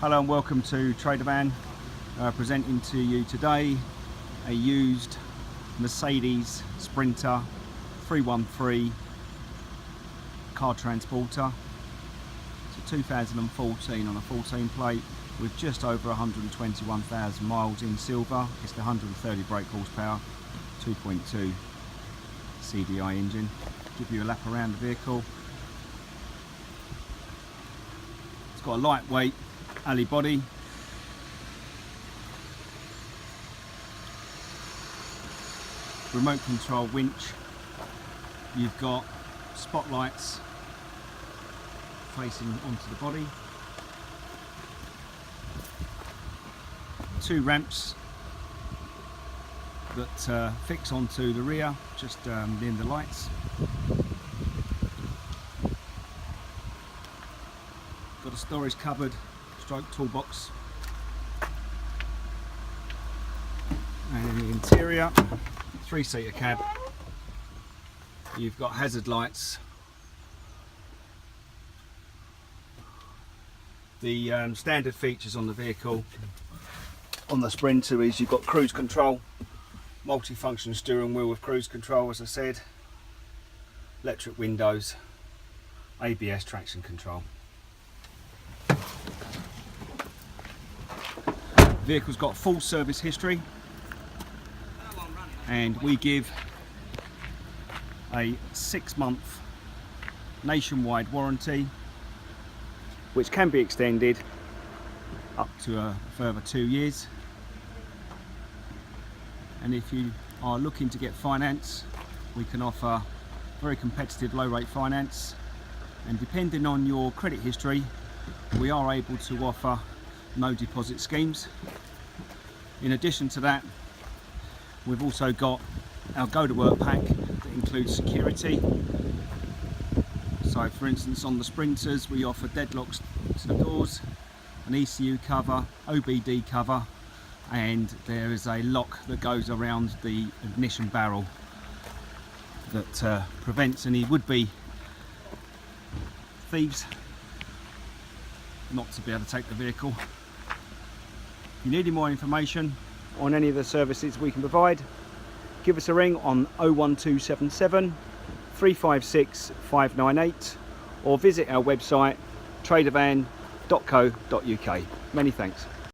Hello and welcome to Trader Van, presenting to you today a used Mercedes Sprinter 313 car transporter. It's a 2014 on a 14 plate with just over 121,000 miles in silver. It's the 130 brake horsepower, 2.2 CDI engine. Give you a lap around the vehicle. It's got a lightweight alley body, remote control winch. You've got spotlights facing onto the body, two ramps that fix onto the rear just near the lights. Got a storage cupboard stroke toolbox, and in the interior, three-seater cab. You've got hazard lights. The standard features on the vehicle on the Sprinter is you've got cruise control, multi-function steering wheel with cruise control, as I said, electric windows, ABS traction control. The vehicle's got full service history, and we give a 6-month nationwide warranty, which can be extended up to a further 2 years. And if you are looking to get finance, we can offer very competitive low rate finance, and depending on your credit history, we are able to offer no deposit schemes. In addition to that, we've also got our go to work pack that includes security. So for instance, on the Sprinters we offer deadlocks to the doors, an ECU cover, OBD cover, and there is a lock that goes around the ignition barrel that prevents any would-be thieves not to be able to take the vehicle. If you need any more information on any of the services we can provide, give us a ring on 01277 356 598 or visit our website tradervan.co.uk. Many thanks.